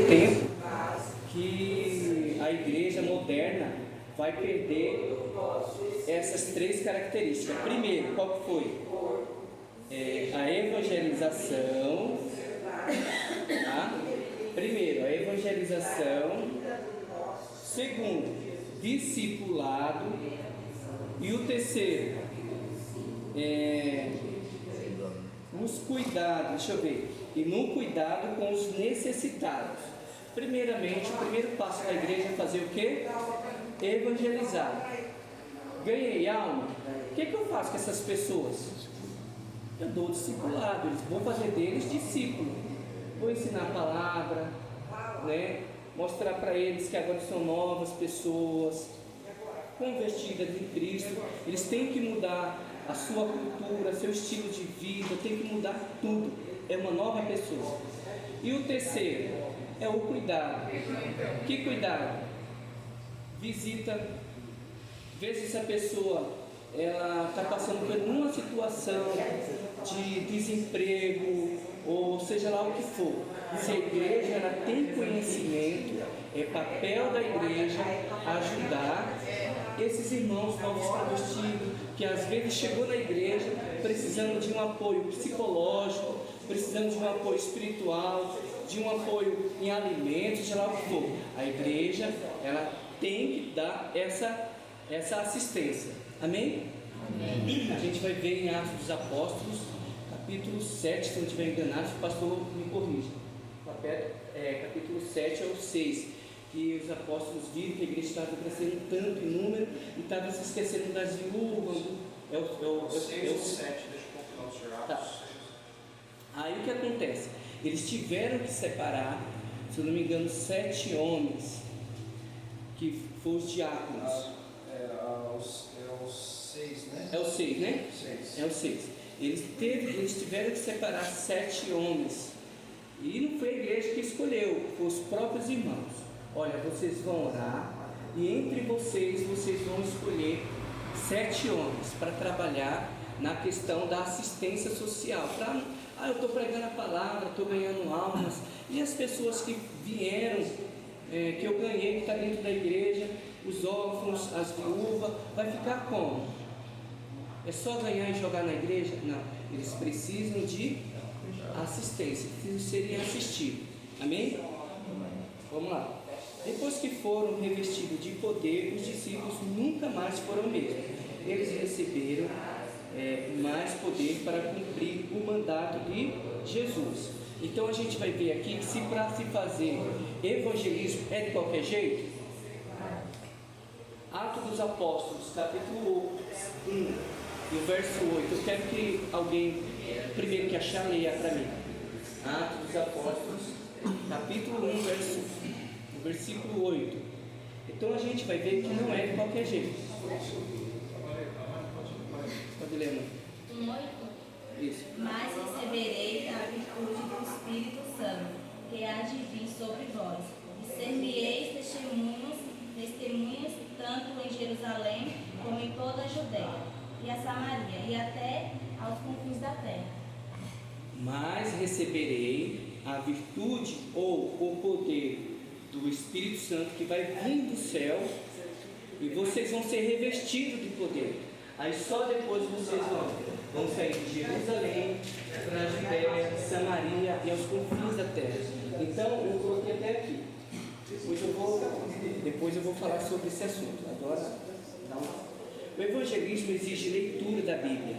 tempo que a igreja moderna vai perder essas três características. Primeiro, qual que foi? A evangelização. Tá? Primeiro, a evangelização. Segundo, discipulado. E o terceiro, os cuidados, deixa eu ver, e no cuidado com os necessitados. Primeiramente, o primeiro passo da igreja é fazer o quê? Evangelizar. Ganhei alma. O que eu faço com essas pessoas? Eu dou discipulado, vou fazer deles discípulos. Vou ensinar a palavra, né? Mostrar para eles que agora são novas pessoas, convertidas em Cristo. Eles têm que mudar a sua cultura, seu estilo de vida, tem que mudar tudo. É uma nova pessoa. E o terceiro é o cuidado. Que cuidado? Visita, vê se essa pessoa ela está passando por uma situação de desemprego, ou seja lá o que for. Se a igreja ela tem conhecimento, é papel da igreja ajudar esses irmãos novos convertidos, que às vezes chegou na igreja precisando de um apoio psicológico, precisando de um apoio espiritual, de um apoio em alimentos, seja lá o que for. A igreja ela tem que dar essa assistência. Amém? Amém? A gente vai ver em Atos dos Apóstolos, capítulo 7, se eu não estiver enganado, se o pastor me corrija. Capítulo 7 ao 6, que os apóstolos viram que a igreja estava crescendo tanto em número e estava se esquecendo das viúvas. É o 6 ou 7, deixa eu confirmar os gerados. Tá. Aí o que acontece? Eles tiveram que separar, se eu não me engano, 7 homens, que foram os diáconos. É o 6, né? É o 6, né? 6. É o 6. Eles tiveram que separar 7 homens. E não foi a igreja que escolheu, foi os próprios irmãos. Olha, vocês vão orar e entre vocês vão escolher 7 homens para trabalhar na questão da assistência social. Eu estou pregando a palavra, estou ganhando almas. E as pessoas que vieram, que eu ganhei, que está dentro da igreja, os órfãos, as viúvas, vai ficar como? É só ganhar e jogar na igreja? Não, eles precisam de assistência, precisam serem assistidos. Amém? Vamos lá. Depois que foram revestidos de poder, os discípulos nunca mais foram mesmos. Eles receberam mais poder para cumprir o mandato de Jesus. Então a gente vai ver aqui que se para se fazer evangelismo é de qualquer jeito. Atos dos Apóstolos, capítulo 1, e o verso 8. Eu quero que alguém, primeiro que achar, leia para mim. Atos dos Apóstolos, capítulo 1, versículo 8. Então a gente vai ver que não é de qualquer jeito. Pode ler, mãe. 1:8. Isso. Mas recebereis a virtude do Espírito Santo, que há de vir sobre vós, e ser-me-eis testemunhas tanto em Jerusalém como em toda a Judeia e a Samaria e até aos confins da terra. Mas receberei a virtude ou o poder do Espírito Santo que vai vir do céu, e vocês vão ser revestidos de poder. Aí só depois vocês vão sair de Jerusalém para a Judeia, Samaria e aos confins da terra. Então eu coloquei até aqui. Depois eu vou falar sobre esse assunto. Agora, o evangelismo exige leitura da Bíblia.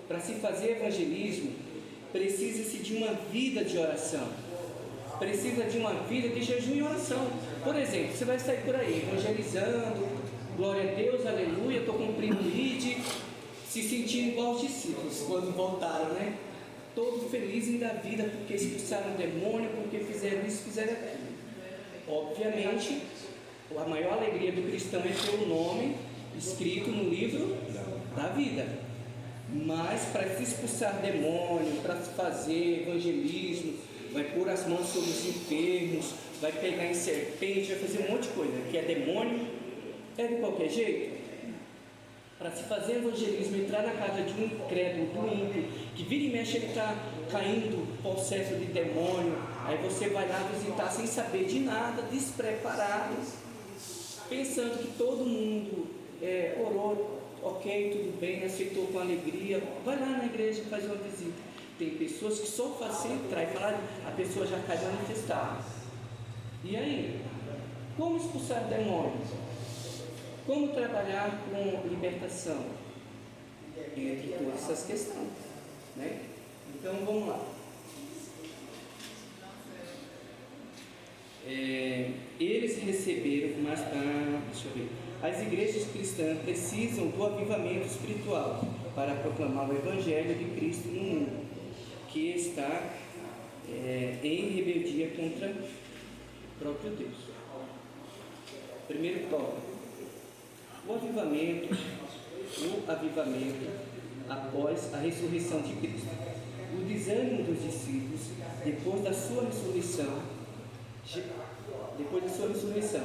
Para se fazer evangelismo, precisa-se de uma vida de oração. Precisa de uma vida de jejum e oração. Por exemplo, você vai sair por aí evangelizando, glória a Deus, aleluia, estou cumprindo o ID, se sentindo igual os discípulos quando voltaram, né? Todo felizes da vida porque expulsaram o demônio, porque fizeram isso, fizeram aquilo. Obviamente, a maior alegria do cristão é ter o nome escrito no livro da vida. Mas para se expulsar demônio, para se fazer evangelismo, vai pôr as mãos sobre os enfermos, vai pegar em serpente, vai fazer um monte de coisa, que é demônio, é de qualquer jeito. Para se fazer evangelismo, entrar na casa de um incrédulo, do ímpio, que vira e mexe ele está caindo possesso de demônio, Aí você vai lá visitar sem saber de nada, despreparado, pensando que todo mundo orou, ok, tudo bem, aceitou com alegria. Vai lá na igreja e faz uma visita. Tem pessoas que só fazem entrar e falar, a pessoa já cai manifestada. E aí? Como expulsar demônios? Como trabalhar com libertação? Entre todas essas questões, né? Então vamos lá. Eles receberam, deixa eu ver. As igrejas cristãs precisam do avivamento espiritual para proclamar o Evangelho de Cristo no mundo, que está em rebeldia contra o próprio Deus. Primeiro tópico: o avivamento após a ressurreição de Cristo. O desânimo dos discípulos depois da sua ressurreição.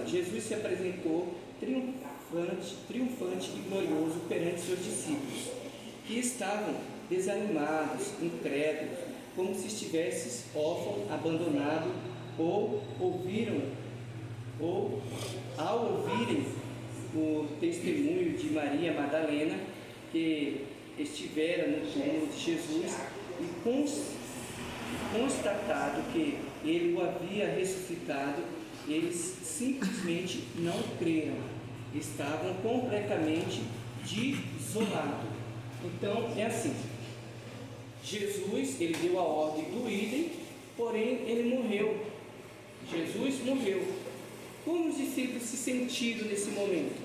Jesus se apresentou triunfante e glorioso perante seus discípulos, que estavam desanimados, incrédulos, como se estivessem órfãos, abandonados, ao ouvirem o testemunho de Maria Madalena, que estivera no túmulo de Jesus, e constatado que ele o havia ressuscitado, eles simplesmente não creram, estavam completamente desolados. Então é assim, Jesus, ele deu a ordem do idem, porém ele morreu. Jesus morreu. Como os discípulos se sentiram nesse momento?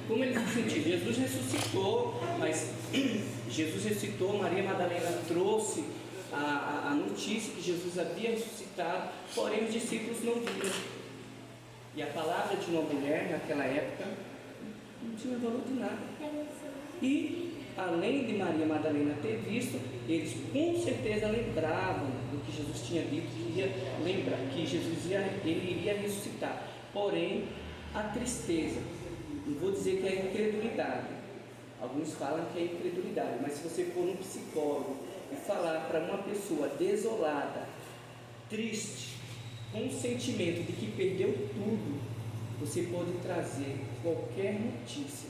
Como eles se sentiram? Jesus ressuscitou, mas Jesus ressuscitou, Maria Madalena trouxe a notícia que Jesus havia ressuscitado, porém os discípulos não viram. E a palavra de uma mulher naquela época não tinha valor de nada. E além de Maria Madalena ter visto, eles com certeza lembravam do que Jesus tinha dito, que Jesus iria ressuscitar. Porém, a tristeza, não vou dizer que é incredulidade, alguns falam que é incredulidade, mas se você for um psicólogo e falar para uma pessoa desolada, triste, com o sentimento de que perdeu tudo, você pode trazer qualquer notícia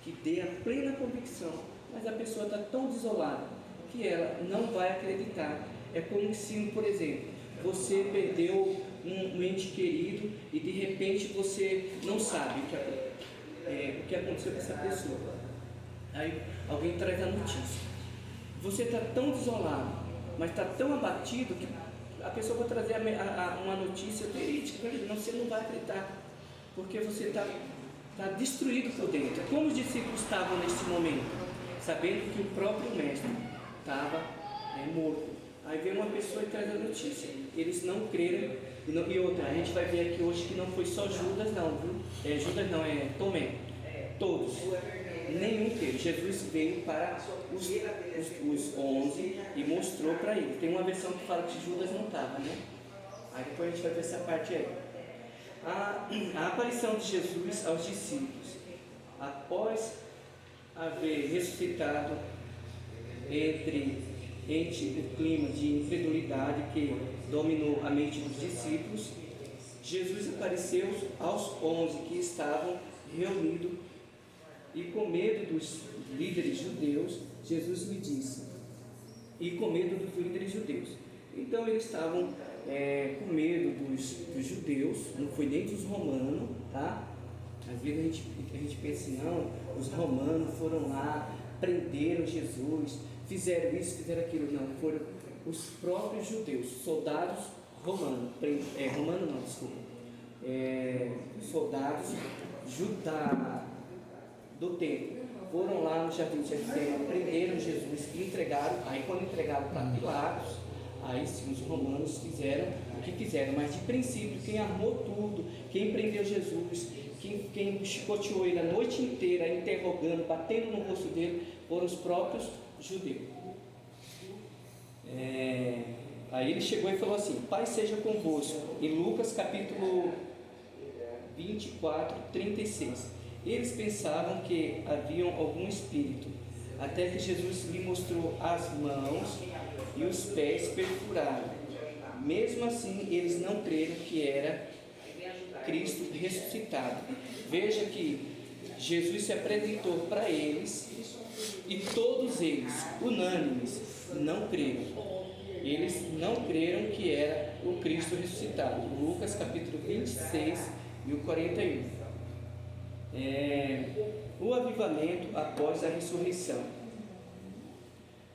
que dê a plena convicção, mas a pessoa está tão desolada que ela não vai acreditar. É como se, por exemplo, você perdeu um ente querido e de repente você não sabe o que aconteceu com essa pessoa. Aí alguém traz a notícia. Você está tão desolado, mas está tão abatido que a pessoa vai trazer uma notícia verídica, você não vai acreditar, porque você está destruído por dentro. Como os discípulos estavam nesse momento, sabendo que o próprio mestre estava morto. Aí vem uma pessoa e traz a notícia. Eles não creram. E outra, a gente vai ver aqui hoje que não foi só Judas não, viu? Judas não, é Tomé. Todos. Nenhum creu. Jesus veio para os 11 e mostrou para eles. Tem uma versão que fala que Judas não estava, né? Aí depois a gente vai ver essa parte aí. A aparição de Jesus aos discípulos, após haver ressuscitado entre o clima de incredulidade que dominou a mente dos discípulos, Jesus apareceu aos 11 que estavam reunidos, e com medo dos líderes judeus, Jesus lhe disse, então eles estavam com medo dos judeus, não foi nem dos romanos, tá? Às vezes a gente pensa, não, os romanos foram lá, prenderam Jesus, fizeram isso, fizeram aquilo. Não, foram os próprios judeus, soldados romanos, soldados do templo, foram lá no jardim de Getsêmani, prenderam Jesus e entregaram. Aí quando entregaram para Pilatos, aí sim os romanos fizeram o que fizeram, mas de princípio quem armou tudo, quem prendeu Jesus, quem chicoteou ele a noite inteira, interrogando, batendo no rosto dele, foram os próprios judeus. Aí ele chegou e falou assim: Pai seja convosco, em Lucas capítulo 24, 36. Eles pensavam que haviam algum espírito até que Jesus lhe mostrou as mãos e os pés perfurados. Mesmo assim, eles não creram que era Cristo ressuscitado. Veja que Jesus se apresentou para eles e todos eles, unânimes, não creram. Eles não creram que era o Cristo ressuscitado. Lucas capítulo 26 e o 41. O avivamento após a ressurreição.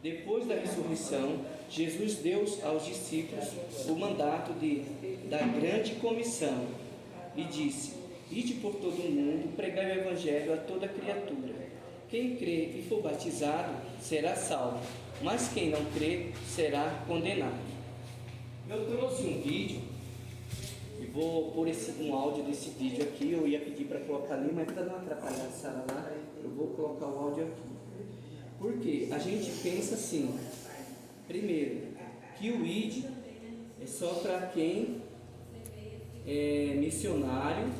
Depois da ressurreição, Jesus deu aos discípulos o mandato da grande comissão e disse: ide por todo o mundo, pregai o evangelho a toda criatura. Quem crê e for batizado será salvo, mas quem não crê será condenado. Eu trouxe um vídeo e vou pôr um áudio desse vídeo aqui. Eu ia pedir para colocar ali, mas para não atrapalhar a Sara lá, eu vou colocar o áudio aqui. Porque a gente pensa assim, primeiro, que o ID é só para quem é missionário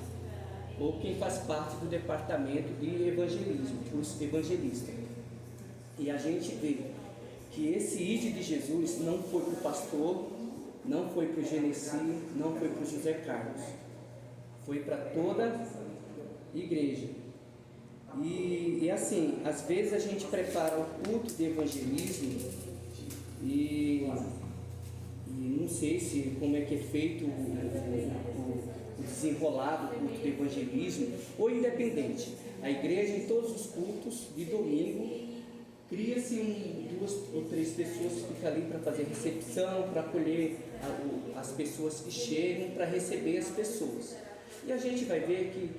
ou quem faz parte do departamento de evangelismo, os evangelistas. E a gente vê que esse ID de Jesus não foi para o pastor, não foi para o Genesi, não foi para o José Carlos, foi para toda a igreja. E assim, às vezes a gente prepara o culto de evangelismo e não sei se como é que é feito o desenrolar do culto de evangelismo, ou independente. A igreja, em todos os cultos de domingo, cria-se 2 ou 3 pessoas que ficam ali para fazer recepção, para acolher as pessoas que chegam, para receber as pessoas. E a gente vai ver que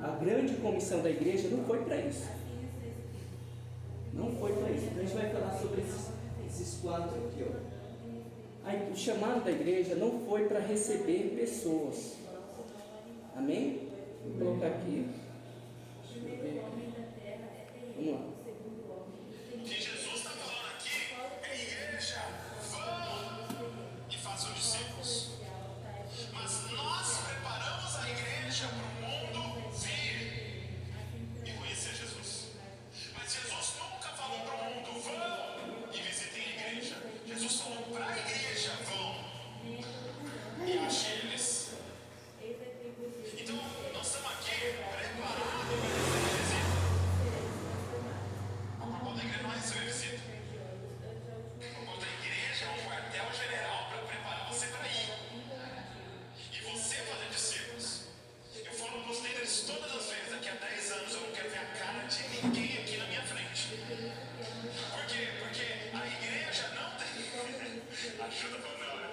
a grande comissão da igreja não foi para isso. Não foi para isso. Então a gente vai falar sobre esses 4 aqui. Aí, o chamado da igreja não foi para receber pessoas. Amém? Vou colocar aqui. Deixa eu ver. Vamos lá. O que Jesus está falando aqui é igreja, vão e façam discípulos. Mas nós preparamos a igreja para o mundo vir e conhecer Jesus. Mas Jesus nunca falou para o mundo, vão e visitem a igreja. Jesus falou para a igreja, vão e achem eles. Então, nós estamos aqui preparados para receber visita. Quando a igreja não recebe visita, quando a igreja é um quartel-general para preparar você para ir. E você fazer discípulos. Eu falo para os líderes todas as vezes, daqui a 10 anos eu não quero ver a cara de ninguém aqui na minha frente. Por quê? Porque a igreja não tem... Ajuda para não,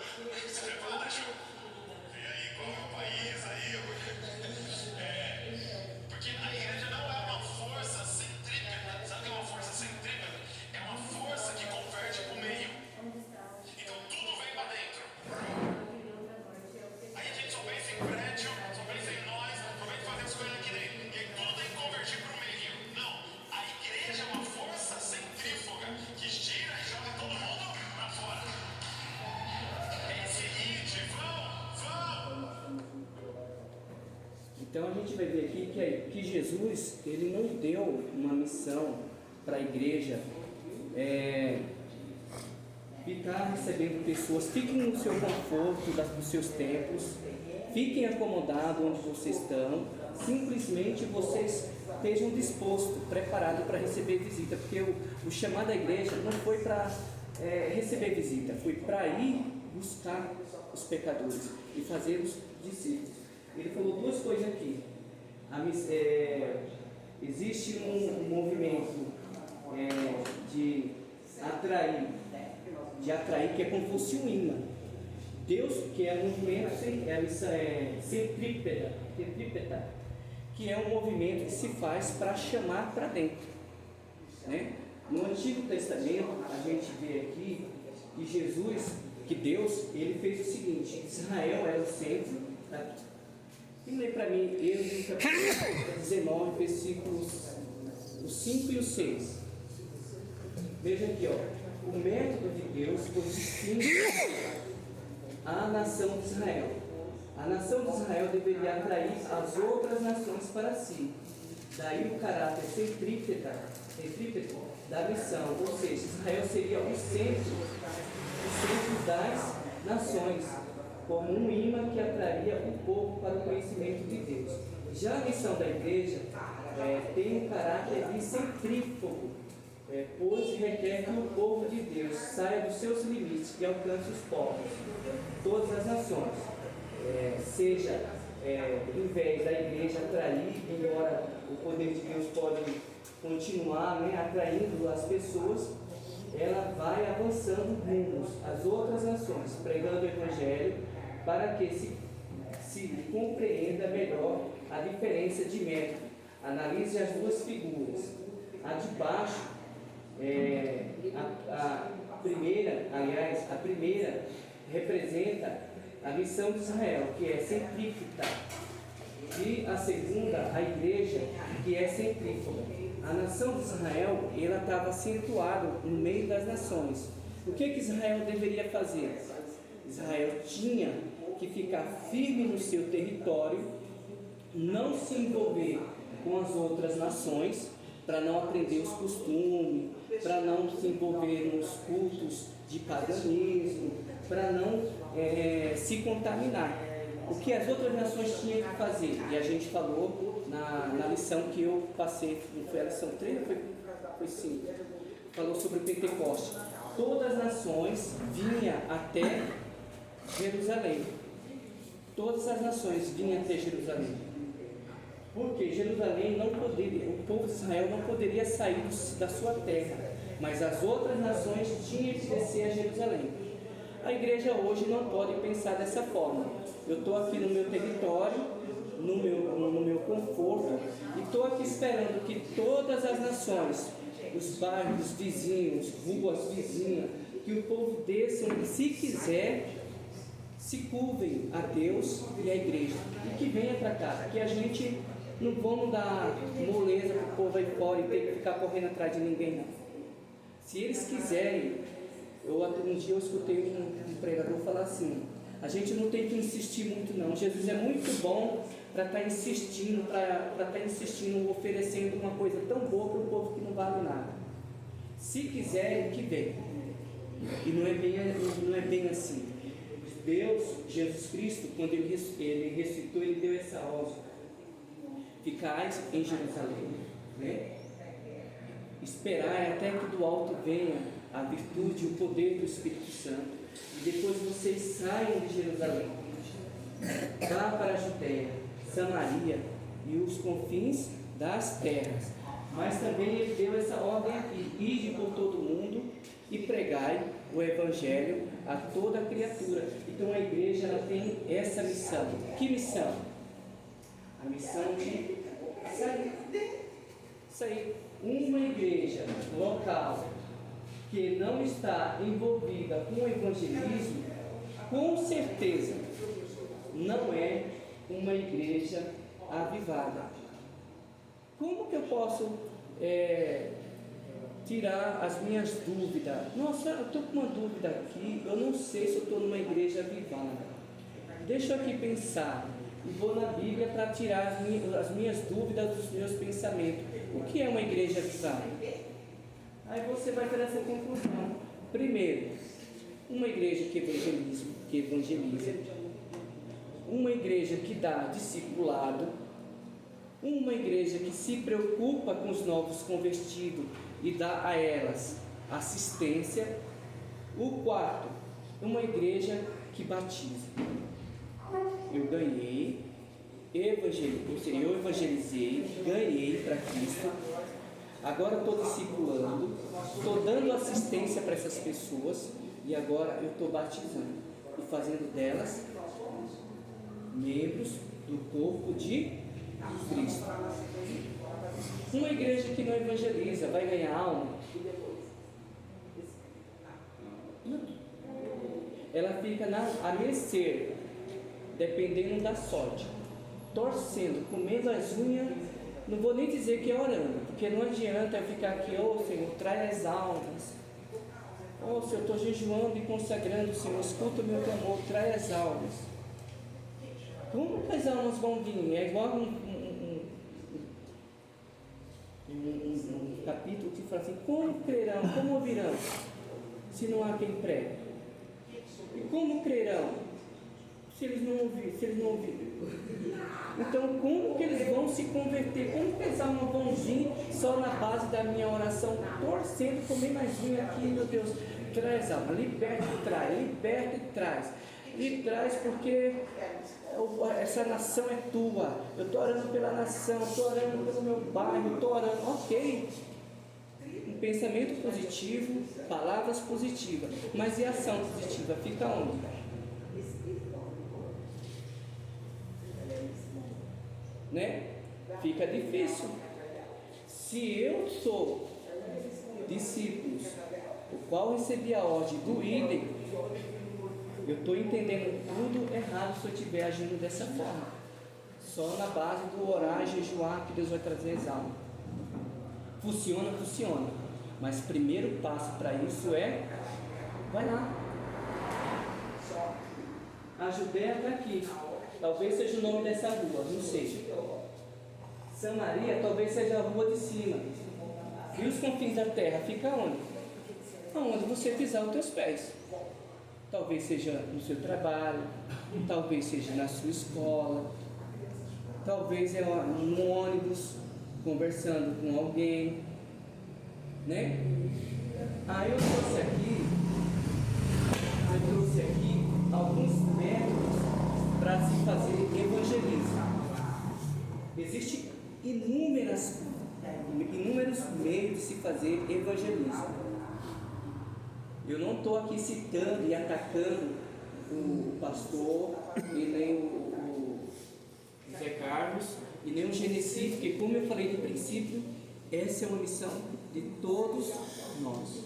você prepara, Ju? Vem aí, qual é o país aí? Porque a igreja não é uma força centrípeta. Sabe o que é uma força centrípeta? É uma força que converte para o meio. Então tudo vem para dentro. Aí a gente só pensa em prédio, só pensa em nós, só pensa em fazer as coisas aqui dentro. E aí tudo tem que convertir para o meio. Não, a igreja é uma força centrífuga que gira e joga todo mundo para fora. É esse hit, vão. Então a gente vai ver aqui que Jesus, ele não deu uma missão para a igreja ficar recebendo pessoas. Fiquem no seu conforto dos seus templos, fiquem acomodados onde vocês estão, simplesmente vocês estejam dispostos, preparados para receber visita, porque o chamado da igreja não foi para receber visita, foi para ir buscar os pecadores e fazer os discípulos. Ele falou 2 coisas aqui. Existe um movimento de atrair, que é como se fosse um imã. Deus, que é um movimento centrípeta, que é um movimento que se faz para chamar para dentro. Né? No Antigo Testamento, a gente vê aqui que Deus, ele fez o seguinte: Israel era o centro. Quem lê para mim, Êxodo capítulo 19, versículos 5 e o 6. Veja aqui, o método de Deus foi distinto à nação de Israel. A nação de Israel deveria atrair as outras nações para si. Daí o caráter centrípeto da missão, ou seja, Israel seria o centro das nações, como um imã que atraria o povo para o conhecimento de Deus. Já a missão da igreja tem um caráter de centrífugo, pois requer que o povo de Deus saia dos seus limites e alcance os povos, todas as nações. Em vez da igreja atrair, embora o poder de Deus pode continuar atraindo as pessoas, ela vai avançando rumo às outras nações, pregando o Evangelho, para que se compreenda melhor a diferença de método. Analise as duas figuras. A de baixo, a primeira representa a missão de Israel, que é centrífuga, e a segunda, a igreja, que é centrífuga. A nação de Israel, ela estava acentuada no meio das nações. O que Israel deveria fazer? Israel tinha que ficar firme no seu território, não se envolver com as outras nações, para não aprender os costumes, para não se envolver nos cultos de paganismo, para não se contaminar. O que as outras nações tinham que fazer? E a gente falou na lição que eu passei, não foi a lição 3, foi 5, falou sobre o Pentecoste. Todas as nações vinham até Jerusalém. Todas as nações vinham até Jerusalém. Porque Jerusalém não poderia, o povo de Israel não poderia sair da sua terra, mas as outras nações tinham que descer a Jerusalém. A igreja hoje não pode pensar dessa forma. Eu estou aqui no meu território, no meu conforto, e estou aqui esperando que todas as nações, os bairros vizinhos, ruas vizinhas, que o povo desça e, se quiser, se curvem a Deus e a igreja, e que venha para cá, que a gente não vamos dar moleza para o povo aí fora e ter que ficar correndo atrás de ninguém, não. Se eles quiserem, um dia eu escutei um pregador falar assim: a gente não tem que insistir muito, não. Jesus é muito bom para estar insistindo, oferecendo uma coisa tão boa para o povo que não vale nada. Se quiserem, que venham. E não é bem assim. Deus, Jesus Cristo, quando ele ressuscitou, ele deu essa ordem: ficais em Jerusalém, esperai até que do alto venha a virtude e o poder do Espírito Santo, e depois vocês saiam de Jerusalém, vá para a Judéia, Samaria e os confins das terras. Mas também ele deu essa ordem aqui: ide por todo mundo e pregai o Evangelho a toda criatura. Então a igreja, ela tem essa missão. Que missão? A missão de sair. Uma igreja local que não está envolvida com o evangelismo, com certeza não é uma igreja avivada. Como que eu posso tirar as minhas dúvidas? Nossa, eu estou com uma dúvida aqui, eu não sei se eu estou numa igreja avivada. Deixa eu aqui pensar, e vou na Bíblia para tirar as minhas dúvidas dos meus pensamentos. O que é uma igreja avivada? Aí você vai ter essa conclusão. Primeiro, uma igreja que evangeliza, uma igreja que dá discipulado, uma igreja que se preocupa com os novos convertidos e dá a elas assistência. O quarto, uma igreja que batiza. Eu evangelizei, ganhei para Cristo, agora estou discipulando, estou dando assistência para essas pessoas, e agora eu estou batizando e fazendo delas membros do corpo de Cristo. Uma igreja que não evangeliza vai ganhar alma? Não. Ela fica a mercê, dependendo da sorte, torcendo, comendo as unhas. Não vou nem dizer que é orando, porque não adianta eu ficar aqui: ô Senhor, trai as almas. Ô Senhor, eu estou jejuando e consagrando, Senhor, escuta o meu clamor, trai as almas. Como que as almas vão vir? É igual capítulo que fala assim: como crerão, como ouvirão, se não há quem pregue? E como crerão, se eles não ouvirem? Então, como que eles vão se converter? Como que eles vão vir só na base da minha oração, torcendo, comer mais vinho aqui, meu Deus, traz alma, liberta e traz. E traz porque essa nação é tua. Eu estou orando pela nação, estou orando pelo meu bairro, estou orando, ok. Um pensamento positivo, palavras positivas, mas e a ação positiva? Fica onde? Né? Fica difícil. Se eu sou discípulos, o qual recebi a ordem do líder, eu estou entendendo tudo errado se eu estiver agindo dessa forma. Só na base do orar e jejuar que Deus vai trazer as almas. Funciona. Mas o primeiro passo para isso é: vai lá. A Judéia está aqui. Talvez seja o nome dessa rua, não sei. Samaria talvez seja a rua de cima. E os confins da terra fica onde? Aonde você pisar os teus pés. Talvez seja no seu trabalho, talvez seja na sua escola, talvez é no ônibus, conversando com alguém, né? Aí eu trouxe aqui alguns métodos para se fazer evangelismo. Existem inúmeros meios de se fazer evangelismo. Eu não estou aqui citando e atacando o pastor, e nem o Zé Carlos, e nem o Genesi, porque, como eu falei no princípio, essa é uma missão de todos nós.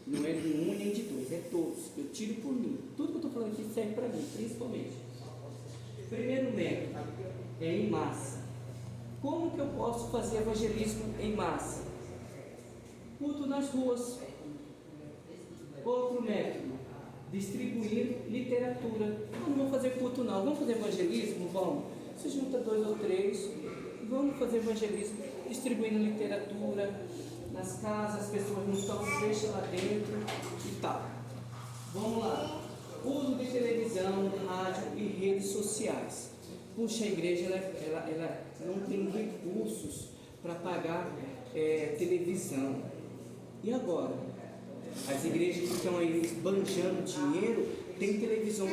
Não é de um nem de dois, é todos. Eu tiro por mim. Tudo que eu estou falando aqui serve para mim, principalmente. Primeiro método é em massa. Como que eu posso fazer evangelismo em massa? Culto nas ruas. Outro método, distribuir literatura. Não vamos fazer culto não, vamos fazer evangelismo? Vamos. Se junta 2 ou 3, vamos fazer evangelismo, distribuindo literatura nas casas, as pessoas não estão, deixa lá dentro e tal. Vamos lá. Uso de televisão, rádio e redes sociais. Puxa, a igreja ela não tem recursos para pagar televisão. E agora? As igrejas que estão aí esbanjando dinheiro, tem televisão,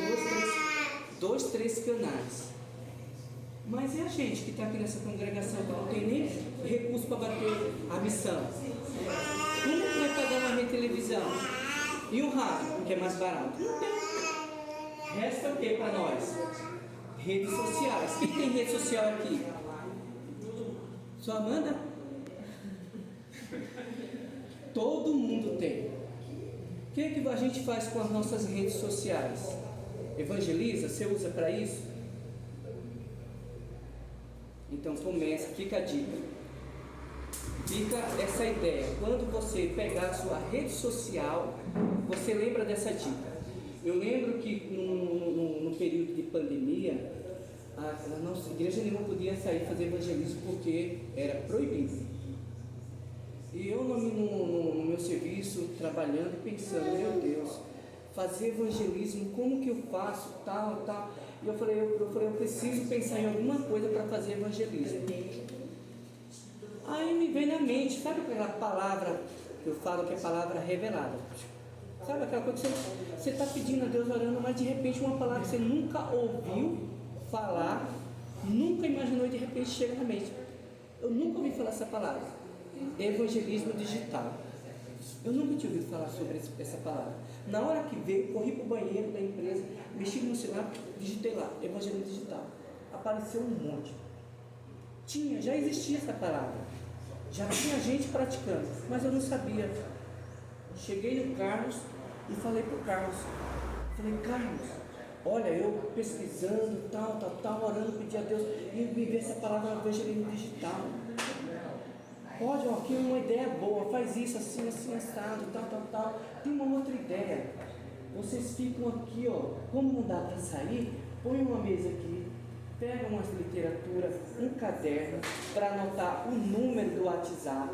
2, 3 canais. Mas e a gente que está aqui nessa congregação que não tem nem recurso para bater a missão? Como que vai pagar uma rede televisão? E o rádio, que é mais barato? Não tem. Resta o que para nós? Redes sociais. Quem tem rede social aqui? Só Amanda? Todo mundo tem. O que a gente faz com as nossas redes sociais? Evangeliza? Você usa para isso? Então começa, fica a dica. Fica essa ideia. Quando você pegar a sua rede social, você lembra dessa dica. Eu lembro que no período de pandemia, a nossa igreja não podia sair fazer evangelismo porque era proibido. E eu no meu serviço, trabalhando, pensando, meu Deus, fazer evangelismo, como que eu faço, tal. E eu falei, eu preciso pensar em alguma coisa para fazer evangelismo. Aí me vem na mente, sabe aquela palavra, eu falo que é palavra revelada. Sabe aquela coisa que você está pedindo a Deus, orando, mas de repente uma palavra que você nunca ouviu falar, nunca imaginou e de repente chega na mente. Eu nunca ouvi falar essa palavra. Evangelismo digital. Eu nunca tinha ouvido falar sobre essa palavra. Na hora que veio, corri para o banheiro da empresa, mexi no celular, digitei lá, evangelismo digital. Apareceu um monte. Já existia essa palavra. Já tinha gente praticando, mas eu não sabia. Cheguei no Carlos e falei para o Carlos. Falei, Carlos, olha, eu pesquisando, tal, orando, pedi a Deus, e me veio essa palavra evangelismo digital. Pode, aqui é uma ideia boa, faz isso, assim, assado, tal. Tem uma outra ideia. Vocês ficam aqui, como não dá para sair, põe uma mesa aqui, pega umas literaturas, um caderno, para anotar o número do WhatsApp,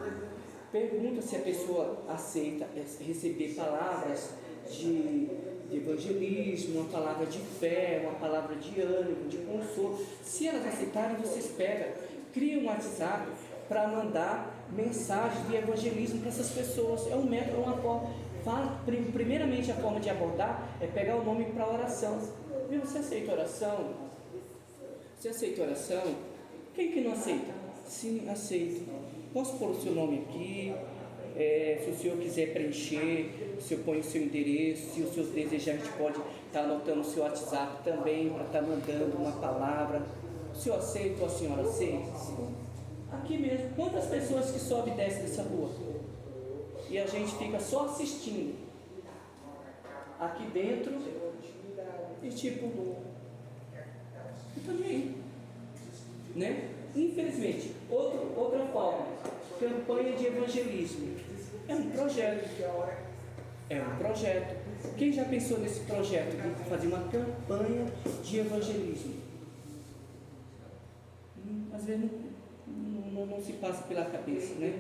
Pergunta se a pessoa aceita receber palavras de evangelismo, uma palavra de fé, uma palavra de ânimo, de consolo. Se elas aceitarem, vocês pegam, criam um WhatsApp para mandar mensagens de evangelismo para essas pessoas. É um método, uma forma. Primeiramente, a forma de abordar é pegar o nome para oração. Viu? Você aceita oração? Você aceita oração? Quem que não aceita? Sim, aceito. Posso pôr o seu nome aqui? Se o senhor quiser preencher, o senhor põe o seu endereço. Se os seus desejos, a gente pode estar anotando o seu WhatsApp também para estar mandando uma palavra. O senhor aceita ou a senhora aceita? Sim. Aqui mesmo, quantas pessoas que sobem e descem dessa rua? E a gente fica só assistindo aqui dentro e tipo, não tá nem aí, né? Infelizmente, outra forma, campanha de evangelismo, é um projeto. Quem já pensou nesse projeto de fazer uma campanha de evangelismo? Às vezes não se passa pela cabeça, né?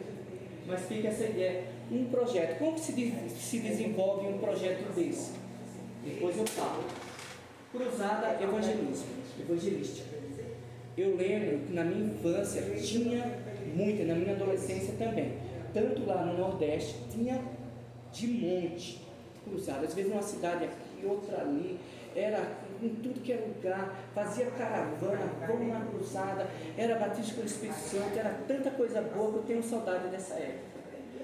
Mas fica essa ideia, um projeto. Como que se desenvolve um projeto desse? Depois eu falo. Cruzada evangelística. Eu lembro que na minha infância tinha muita, na minha adolescência também. Tanto lá no Nordeste, tinha de monte cruzada. Às vezes uma cidade aqui, outra ali. Era em tudo que era lugar, fazia caravana, vamos na cruzada, era batismo com o Espírito Santo, era tanta coisa boa que eu tenho saudade dessa época.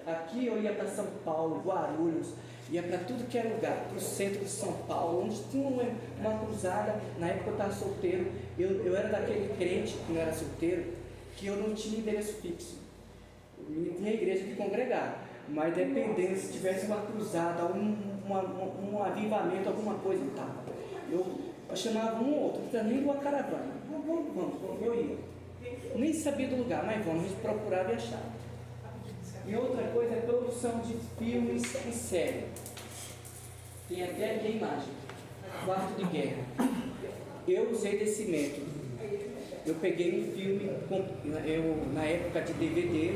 Aqui eu ia para São Paulo, Guarulhos, ia para tudo que era lugar, para o centro de São Paulo, onde tinha uma cruzada. Na época eu estava solteiro, eu era daquele crente que não era solteiro, que eu não tinha endereço fixo. Eu tinha igreja que congregar, mas dependendo, se tivesse uma cruzada, um avivamento, alguma coisa e tal, eu chamava um ou outro, não nem uma caravana, vamos, eu ia. Nem sabia do lugar, mas vamos, a gente procurava e achava. E outra coisa é produção de filmes e séries. Tem até aqui a imagem, Quarto de Guerra. Eu usei desse método. Eu peguei um filme, na época de DVD,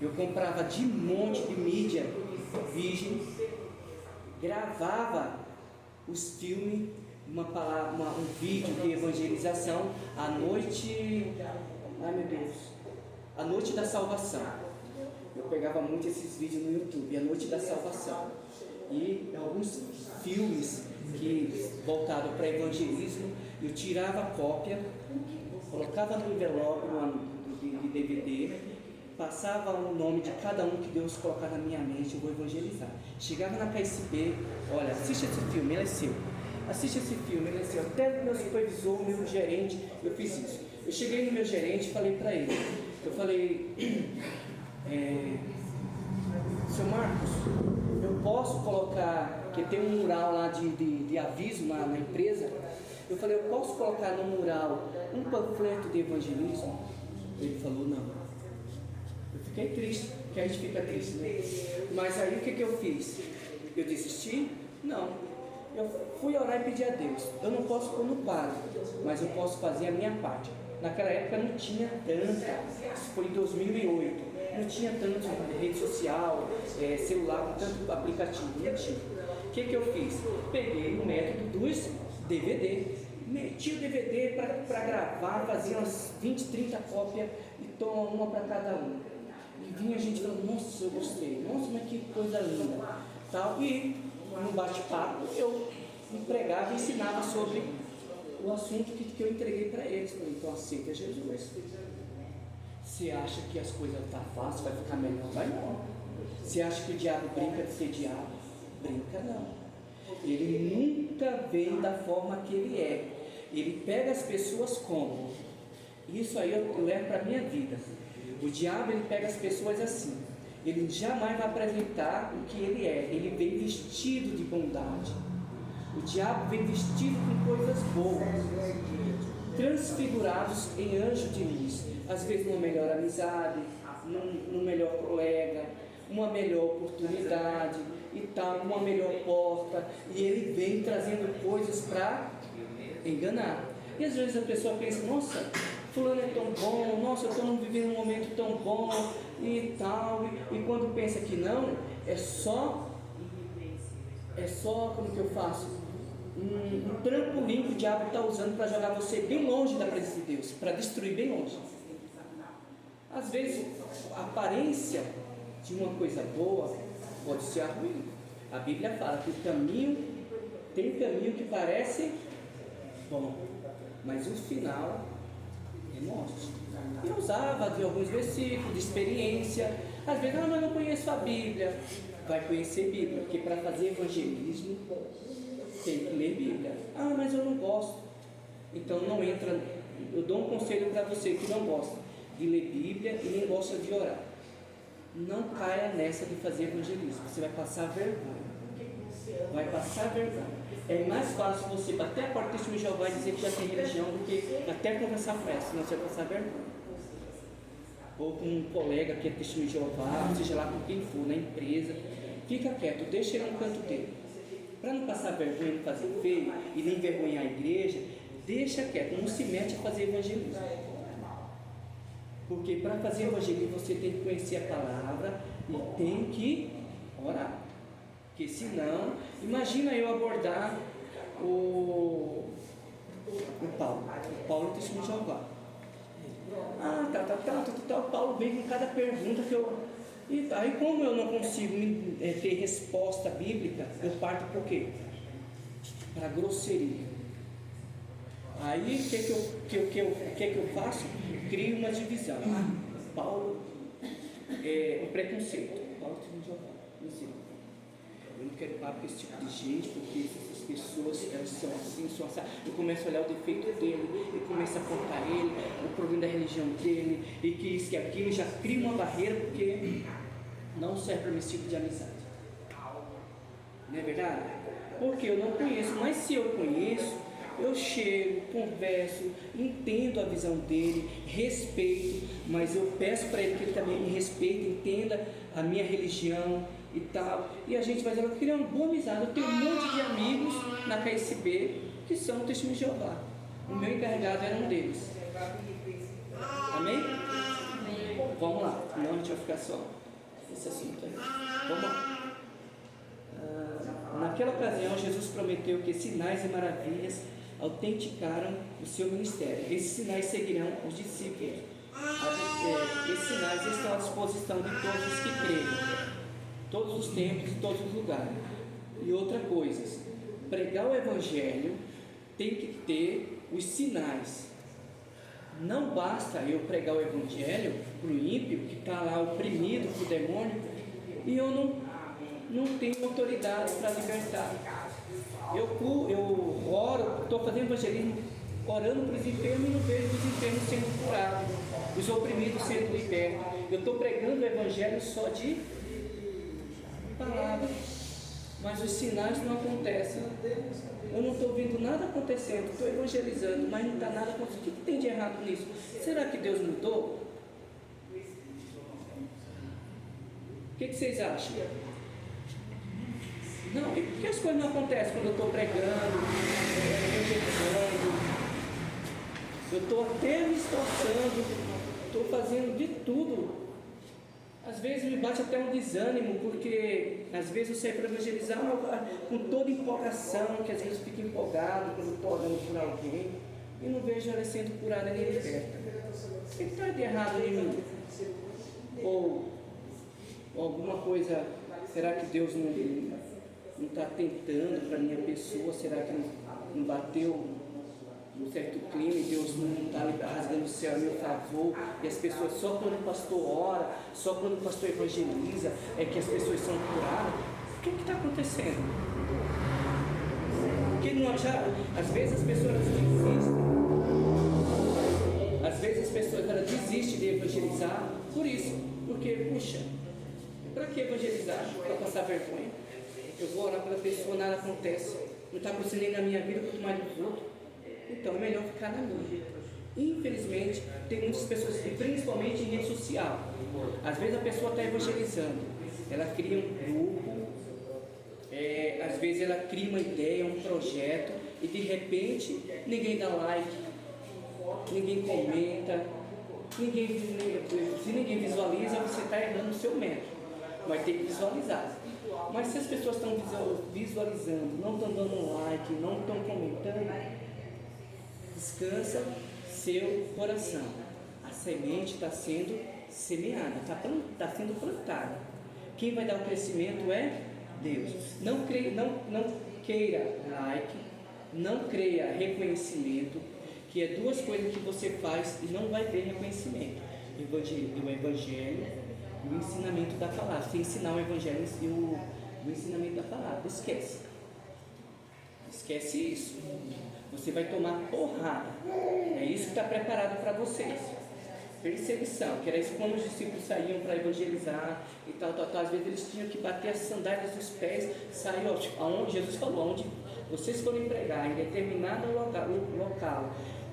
eu comprava de monte de mídia virgem, gravava os filmes, um vídeo de evangelização, a noite da salvação. Eu pegava muito esses vídeos no YouTube, a noite da salvação. E alguns filmes que voltaram para evangelismo, eu tirava a cópia, colocava no envelope de DVD, passava o nome de cada um que Deus colocar na minha mente, eu vou evangelizar. Chegava na KSB, olha, assiste esse filme, ele é seu. Assiste esse filme, ele é seu. Até o meu supervisor, o meu gerente, eu fiz isso. Eu cheguei no meu gerente e falei para ele, seu Marcos, eu posso colocar, que tem um mural lá de aviso na empresa, eu falei, eu posso colocar no mural um panfleto de evangelismo? Ele falou, não. Eu fiquei triste, porque a gente fica triste, né? Mas aí o que eu fiz? Eu desisti? Não. Eu fui orar e pedir a Deus. Eu não posso pôr no quadro, mas eu posso fazer a minha parte. Naquela época não tinha tanta, isso foi em 2008, não tinha tanto rede social, celular com tanto aplicativo, não tinha. O que eu fiz? Peguei o método dos DVD, meti o DVD para gravar, fazia umas 20, 30 cópias e toma uma para cada um. E vinha a gente falando, nossa, eu gostei, nossa, mas que coisa linda. Tal. E no bate-papo eu empregava e ensinava sobre o assunto que eu entreguei para eles. Falei, então aceita Jesus. Você acha que as coisas estão fáceis, vai ficar melhor? Vai não. Você acha que o diabo brinca de ser diabo? Brinca não. Ele nunca vem da forma que ele é. Ele pega as pessoas como. Isso aí eu levo para a minha vida. O diabo, ele pega as pessoas assim. Ele jamais vai apresentar o que ele é. Ele vem vestido de bondade. O diabo vem vestido com coisas boas, transfigurados em anjo de luz. Às vezes numa melhor amizade, num melhor colega, uma melhor oportunidade e tal, uma melhor porta. E ele vem trazendo coisas para enganar. E às vezes a pessoa pensa, nossa, fulano é tão bom, nossa, eu estou vivendo um momento tão bom e tal. E quando pensa que não, é só, como que eu faço? Um trampolim que o diabo está usando para jogar você bem longe da presença de Deus, para destruir bem longe. Às vezes, a aparência de uma coisa boa pode ser ruim. A Bíblia fala que tem caminho que parece bom, mas o final é morte. Eu usava de alguns versículos de experiência. Às vezes, mas eu não conheço a Bíblia. Vai conhecer a Bíblia, porque para fazer evangelismo tem que ler Bíblia. Mas eu não gosto. Então não entra. Eu dou um conselho para você que não gosta de ler Bíblia e nem gosta de orar. Não caia nessa de fazer evangelismo. Você vai passar vergonha. Vai passar vergonha. É mais fácil você bater a porta do testemunho de Jeová e dizer que já tem religião do que até conversar com ela, senão você vai passar vergonha. Ou com um colega que é testemunho de Jeová, seja lá com quem for, na empresa. Fica quieto, deixa ele no canto dele. Para não passar vergonha, não fazer feio e nem envergonhar a igreja, deixa quieto, não se mete a fazer evangelismo. Porque para fazer evangelismo você tem que conhecer a palavra e tem que orar. Porque senão, imagina eu abordar o Paulo. O Paulo é testemunho de Jeová. O Paulo vem com cada pergunta que eu... E aí, como eu não consigo ter resposta bíblica, eu parto por quê? Para grosseria. Aí, o que eu faço? Crio uma divisão. Paulo é um preconceito. Paulo é testemunho de Jeová. Eu não quero papo com esse tipo de gente, porque essas pessoas, elas são assim, são assim. Eu começo a olhar o defeito dele, eu começo a apontar ele, o problema da religião dele, e que isso, que aquilo, já cria uma barreira, porque não serve para esse tipo de amizade. Não é verdade? Porque eu não conheço, mas se eu conheço, eu chego, converso, entendo a visão dele, respeito, mas eu peço para ele que ele também me respeite, entenda a minha religião e tal, e a gente vai criar uma boa amizade. Eu tenho um monte de amigos na KSB que são testemunhos de Jeová. O meu encarregado era um deles. Amém? Vamos lá, não a gente vai ficar só nesse assunto aí. Vamos lá. Naquela ocasião, Jesus prometeu que sinais e maravilhas autenticaram o seu ministério. Esses sinais seguirão os discípulos. Esses sinais estão à disposição de todos os que creem, todos os tempos e todos os lugares. E outra coisa, pregar o Evangelho tem que ter os sinais. Não basta eu pregar o Evangelho para o ímpio que está lá oprimido por demônio e eu não tenho autoridade para libertar. Eu oro, estou fazendo evangelismo, orando para os enfermos e não vejo os enfermos sendo curados, os oprimidos sendo libertos. Eu estou pregando o Evangelho só de palavras, mas os sinais não acontecem. Eu não estou vendo nada acontecendo, estou evangelizando, mas não está nada acontecendo. O que tem de errado nisso? Será que Deus mudou? O que vocês acham? Não, e por que as coisas não acontecem quando eu estou pregando, evangelizando? Eu estou até me esforçando, estou fazendo de tudo. Às vezes me bate até um desânimo, porque às vezes eu saio para evangelizar com toda empolgação, que às vezes eu fico empolgado quando estou orando por alguém e não vejo ela sendo curada nem liberta. O que está de errado em mim? Ou alguma coisa, será que Deus não está tentando para a minha pessoa? Será que não bateu um certo clima e Deus não está rasgando o céu a meu favor, e as pessoas, só quando o pastor ora, só quando o pastor evangeliza, é que as pessoas são curadas? O que está acontecendo? Porque às vezes as pessoas desistem de evangelizar por isso, porque, puxa, para que evangelizar? Para passar vergonha? Eu vou orar pela pessoa, nada acontece, não está acontecendo nem na minha vida, quanto mais dos outros. Então é melhor ficar na minha. Infelizmente, tem muitas pessoas, e principalmente em rede social. Às vezes a pessoa está evangelizando, ela cria um grupo, às vezes ela cria uma ideia, um projeto, e de repente ninguém dá like, ninguém comenta, se ninguém visualiza, você está errando o seu método. Vai ter que visualizar. Mas se as pessoas estão visualizando, não estão dando like, não estão comentando, descansa seu coração. A semente está sendo semeada, está sendo plantada. Quem vai dar o crescimento é Deus. Não queira like, não creia reconhecimento, que é duas coisas que você faz e não vai ter reconhecimento: o evangelho e o ensinamento da palavra. Você ensinar o evangelho e o ensinamento da palavra, esquece isso. Você vai tomar porrada. É isso que está preparado para vocês. Perseguição, que era isso quando os discípulos saíam para evangelizar e tal. Às vezes eles tinham que bater as sandálias dos pés, sair, aonde Jesus falou, onde vocês forem pregar em determinado local,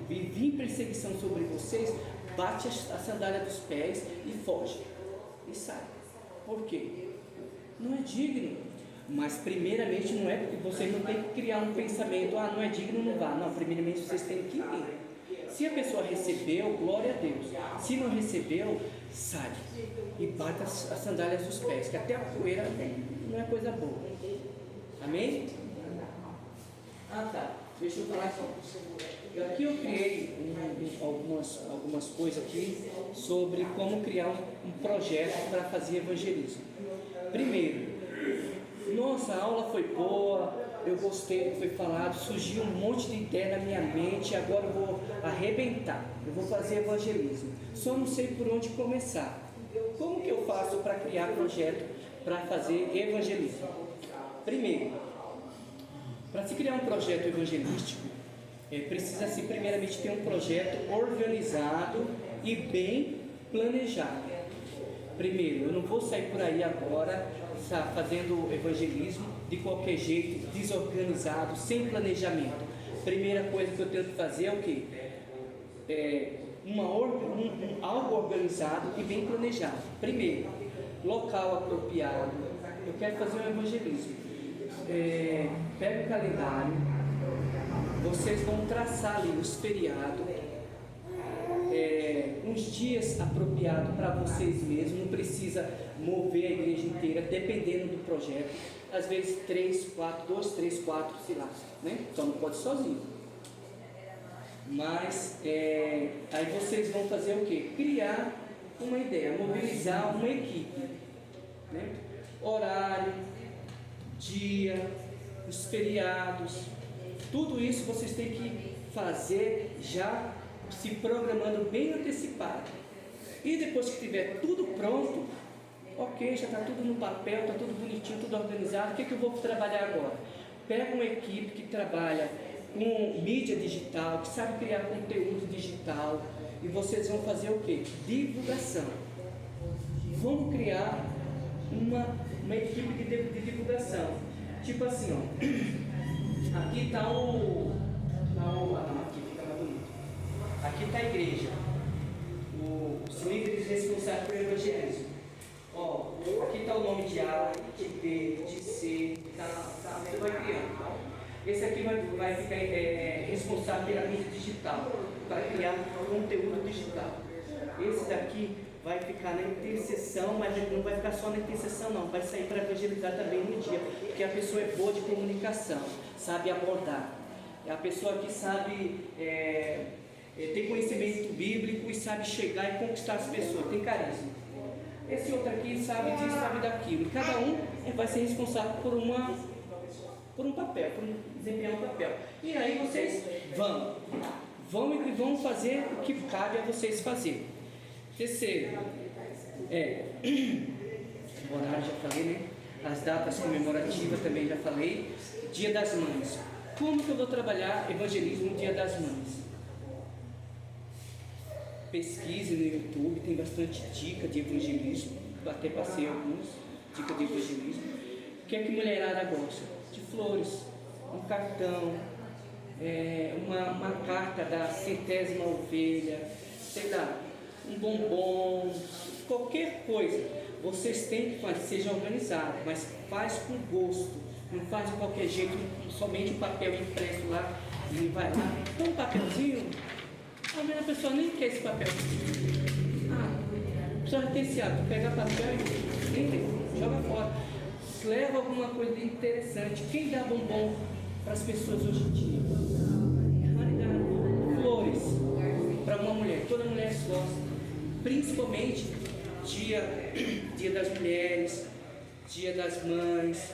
vir perseguição sobre vocês, bate a sandália dos pés e foge, e sai. Por quê? Não é digno. Mas primeiramente não é porque vocês não têm que criar um pensamento, não é digno, não vá. Não, primeiramente vocês têm que ir. Se a pessoa recebeu, glória a Deus. Se não recebeu, sai e bata as sandálias dos pés, que até a poeira não é coisa boa. Amém? Tá. Deixa eu falar aqui eu criei algumas coisas aqui sobre como criar um projeto para fazer evangelismo. Primeiro, nossa, a aula foi boa, eu gostei do que foi falado, surgiu um monte de ideia na minha mente, agora eu vou arrebentar, eu vou fazer evangelismo, só não sei por onde começar. Como que eu faço para criar projeto para fazer evangelismo? Primeiro, para se criar um projeto evangelístico, precisa-se primeiramente ter um projeto organizado e bem planejado. Primeiro, eu não vou sair por aí agora fazendo evangelismo de qualquer jeito, desorganizado, sem planejamento. Primeira coisa que eu tenho que fazer é o quê? Algo organizado e bem planejado. Primeiro, local apropriado. Eu quero fazer um evangelismo. Pega o calendário, vocês vão traçar ali os feriados, uns dias apropriados para vocês mesmos, não precisa mover a igreja inteira, dependendo do projeto. Às vezes 3, 4, 2, 3, 4, sei lá, né? Então não pode sozinho. Mas aí vocês vão fazer o quê? Criar uma ideia, mobilizar uma equipe, né? Horário, dia, os feriados, tudo isso vocês têm que fazer já se programando bem antecipado. E depois que tiver tudo pronto, ok, já está tudo no papel, está tudo bonitinho, tudo organizado, o que eu vou trabalhar agora? Pega uma equipe que trabalha com mídia digital, que sabe criar conteúdo digital, e vocês vão fazer o quê? Divulgação. Vamos criar uma equipe de divulgação. Tipo assim, ó, aqui está aqui fica mais bonito. Aqui está a igreja, os líderes responsáveis pelo evangelismo. Aqui está o nome de A, de B, de C, você vai criando. Esse aqui vai ficar responsável pela mídia digital, para criar conteúdo digital. Esse daqui vai ficar na intercessão, mas não vai ficar só na intercessão não, vai sair para evangelizar também no dia, porque a pessoa é boa de comunicação, sabe abordar. É a pessoa que sabe, tem conhecimento bíblico e sabe chegar e conquistar as pessoas, tem carisma. Esse outro aqui sabe disso, sabe daquilo. E cada um vai ser responsável por um papel, por desempenhar um papel. E aí vocês vão fazer o que cabe a vocês fazer. Terceiro, o horário já falei, né? As datas comemorativas também já falei. Dia das Mães. Como que eu vou trabalhar evangelismo no Dia das Mães? Pesquise no YouTube, tem bastante dica de evangelismo, até passei algumas dicas de evangelismo. O que é que mulherada gosta? De flores, um cartão, uma carta da 100ª ovelha, sei lá, um bombom, qualquer coisa. Vocês têm que fazer, seja organizado, mas faz com gosto, não faz de qualquer jeito, somente o papel impresso lá e vai lá. Então um papelzinho, Às vezes a pessoa nem quer esse papel. A pessoa tem esse hábito, pegar papel e nem tem, joga fora. Leva alguma coisa interessante. Quem dá bombom para as pessoas hoje em dia? É raridade. Flores para uma mulher, toda mulher gosta. Principalmente dia das mulheres, dia das mães,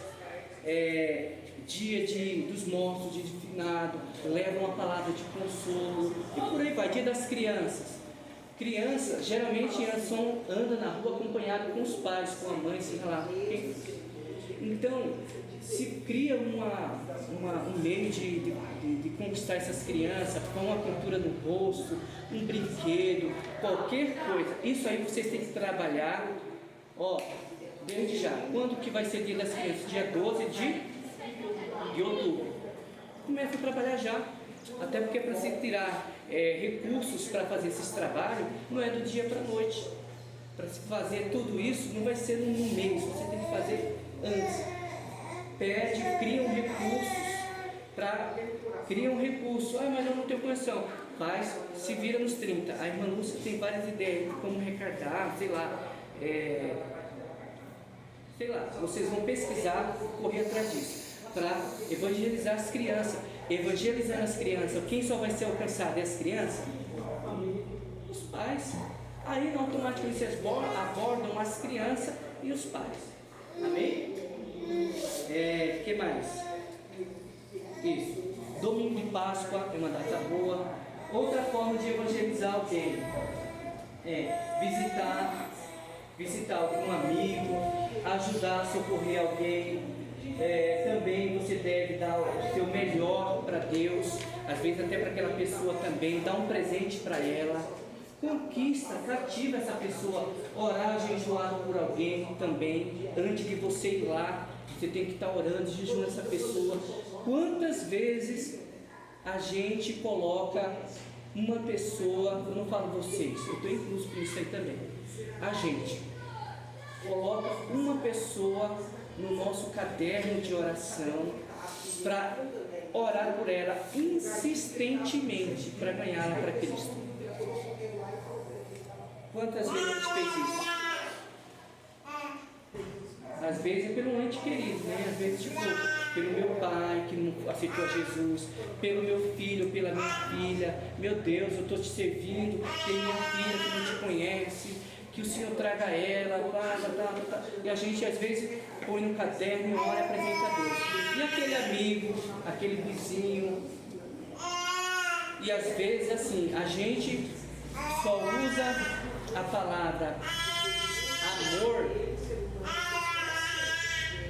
dia dos mortos, dia de finado, leva uma palavra de consolo e por aí vai. Dia das crianças. Crianças geralmente andam na rua acompanhado com os pais, com a mãe, sei lá. Então se cria um meio de conquistar essas crianças com uma pintura no rosto, um brinquedo, qualquer coisa. Isso aí vocês têm que trabalhar, desde já. Quando que vai ser dia das crianças? Dia 12 de outubro. Começa a trabalhar já, até porque para se tirar recursos para fazer esses trabalhos, não é do dia para a noite. Para se fazer tudo isso, não vai ser num mês, você tem que fazer antes. Cria um recurso. Mas eu não tenho condição. Faz, se vira nos 30. A irmã Lúcia tem várias ideias de como arrecadar, sei lá, vocês vão pesquisar, correr atrás disso, para evangelizar as crianças. Evangelizando as crianças, quem só vai ser alcançado é as crianças? Os pais. Aí automaticamente vocês abordam as crianças e os pais. Amém? Que mais? Isso. Domingo de Páscoa é uma data boa. Outra forma de evangelizar alguém visitar algum amigo, ajudar a socorrer alguém. Também você deve dar o seu melhor para Deus, às vezes até para aquela pessoa também, dar um presente para ela. Conquista, cativa essa pessoa. Orar, jejuar por alguém também. Antes de você ir lá, você tem que estar orando, jejuando essa pessoa. Quantas vezes a gente coloca uma pessoa, eu não falo vocês, eu estou incluso com isso aí também. A gente coloca uma pessoa no nosso caderno de oração para orar por ela insistentemente para ganhá-la para Cristo. Quantas vezes a gente fez isso? Às vezes é pelo ente querido, né? Às vezes pelo meu pai que não aceitou Jesus, pelo meu filho, pela minha filha. Meu Deus, eu estou te servindo, tem minha filha que não te conhece, que o Senhor traga ela, E a gente às vezes põe no caderno e ora e apresenta a Deus. E aquele amigo, aquele vizinho. E às vezes assim, a gente só usa a palavra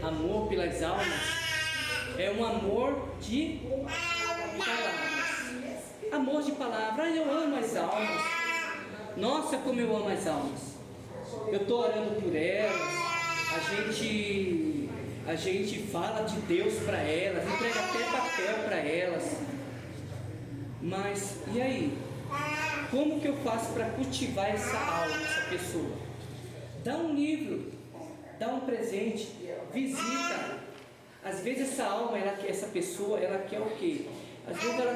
amor pelas almas, é um amor de palavras. Amor de palavras, eu amo as almas. Nossa, como eu amo as almas. Eu estou orando por elas, a gente fala de Deus para elas, entrega até papel para elas. Mas, e aí? Como que eu faço para cultivar essa alma, essa pessoa? Dá um livro, dá um presente, visita. Às vezes essa alma, essa pessoa, ela quer o quê? Às vezes ela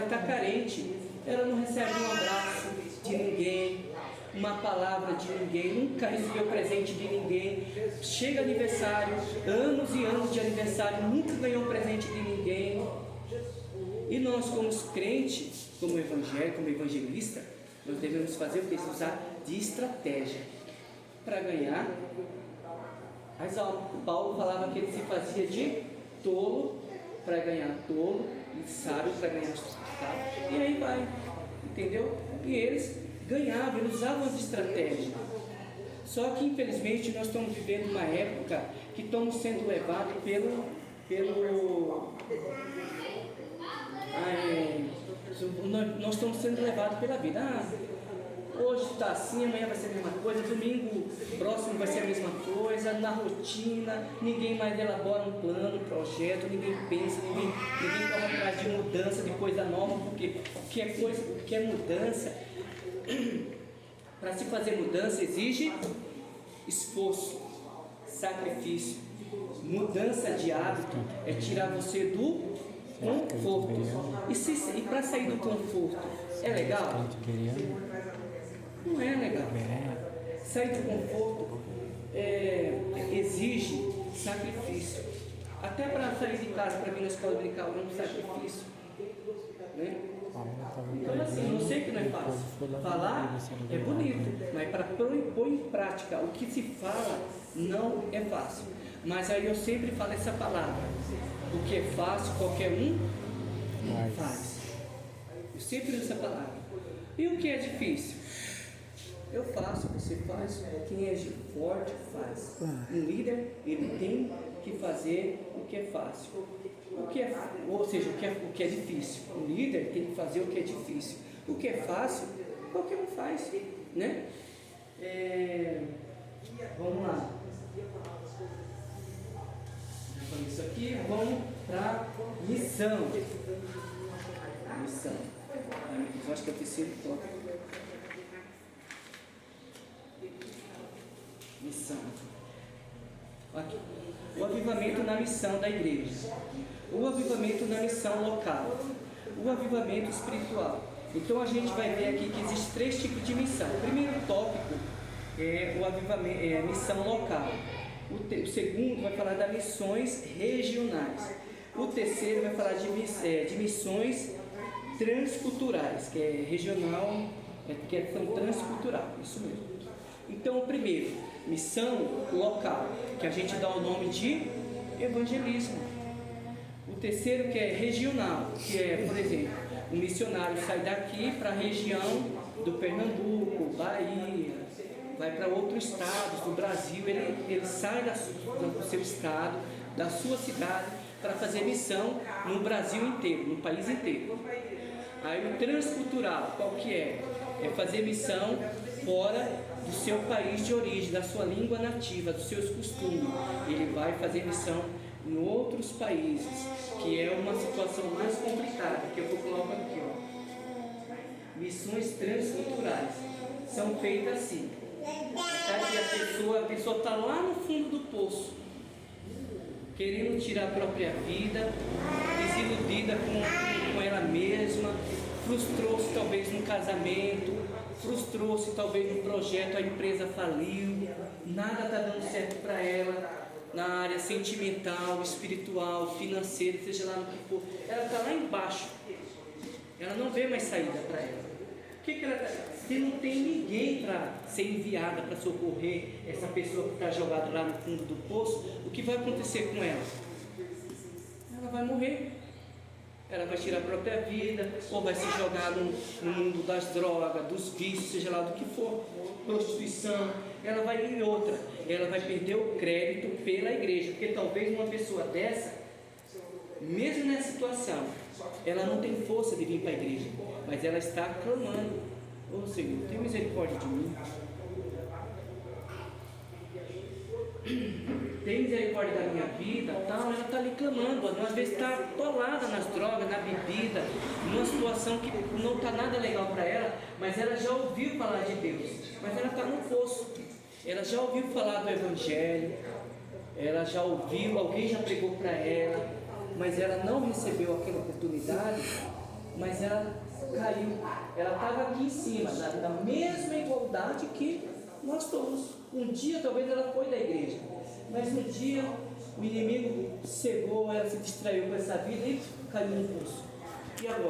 está carente, ela não recebe um abraço de ninguém, uma palavra de ninguém, nunca recebeu presente de ninguém. Chega aniversário, anos e anos de aniversário, nunca ganhou presente de ninguém. E nós, como crentes, como evangélico, como evangelista, nós devemos fazer o que? Usar de estratégia para ganhar as almas. Paulo falava que ele se fazia de tolo para ganhar tolo e sábio para ganhar sábio. E aí vai, entendeu? E eles ganhavam, eles usavam as estratégias. Só que infelizmente nós estamos vivendo uma época que estamos sendo levados nós estamos sendo levados pela vida. Hoje está assim, amanhã vai ser a mesma coisa, domingo próximo vai ser a mesma coisa, na rotina, ninguém mais elabora um plano, um projeto, ninguém pensa, ninguém corre atrás de mudança, de coisa nova, porque o que é mudança, para se fazer mudança exige esforço, sacrifício. Mudança de hábito é tirar você do conforto. E para sair do conforto, é legal? Não é legal. Sair do conforto exige sacrifício. Até para sair de casa, para vir na escola dominical, é um sacrifício. Né? Então assim, eu sei que não é fácil. Falar é bonito, mas para pôr em prática o que se fala não é fácil. Mas aí eu sempre falo essa palavra: o que é fácil, qualquer um faz. Eu sempre uso essa palavra. E o que é difícil? Eu faço, você faz. Quem é forte faz. Um líder, ele tem que fazer o que é fácil. Ou seja, o que é difícil. O líder tem que fazer o que é difícil. O que é fácil, qualquer um faz, né? Vamos lá. Isso aqui, vamos para missão. Missão. Eu acho que é o terceiro tópico. Missão. Aqui. O avivamento na missão da igreja. O avivamento na missão local. O avivamento espiritual. Então a gente vai ver aqui que existem 3 tipos de missão. O primeiro tópico é o avivamento, é a missão local. O segundo vai falar das missões regionais. O terceiro vai falar de missões transculturais, que é regional, que são transcultural, isso mesmo. Então o primeiro, missão local, que a gente dá o nome de evangelismo. O terceiro, que é regional, que é, por exemplo, um missionário sai daqui para a região do Pernambuco, Bahia, vai para outros estados do Brasil, ele sai do seu estado, da sua cidade, para fazer missão no Brasil inteiro, no país inteiro. Aí o transcultural, qual que é? É fazer missão fora do seu país de origem, da sua língua nativa, dos seus costumes. Ele vai fazer missão em outros países, que é uma situação mais complicada, que eu vou colocar aqui, ó. Missões transculturais são feitas assim. A pessoa está lá no fundo do poço, querendo tirar a própria vida, desiludida com ela mesma, frustrou-se talvez no casamento, frustrou-se talvez no projeto, a empresa faliu, nada está dando certo para ela, na área sentimental, espiritual, financeira, seja lá no que for. Ela está lá embaixo, ela não vê mais saída para ela. Se não tem ninguém para ser enviada para socorrer essa pessoa que está jogada lá no fundo do poço, o que vai acontecer com ela? Ela vai morrer. Ela vai tirar a própria vida, ou vai se jogar no mundo das drogas, dos vícios, seja lá do que for, prostituição. Ela vai ir em outra. Ela vai perder o crédito pela igreja, porque talvez uma pessoa dessa, mesmo nessa situação, ela não tem força de vir para a igreja, mas ela está clamando: ô Senhor, tem misericórdia de mim, tem misericórdia da minha vida, tal. Ela está ali clamando, às vezes está atolada nas drogas, na bebida, numa situação que não está nada legal para ela, mas ela já ouviu falar de Deus, mas ela está no poço. Ela já ouviu falar do Evangelho, ela já ouviu, alguém já pregou para ela, mas ela não recebeu aquela oportunidade, mas ela caiu. Ela estava aqui em cima, da mesma igualdade que nós todos. Um dia talvez ela foi da igreja, mas um dia o inimigo cegou, ela se distraiu com essa vida e caiu no poço. E agora?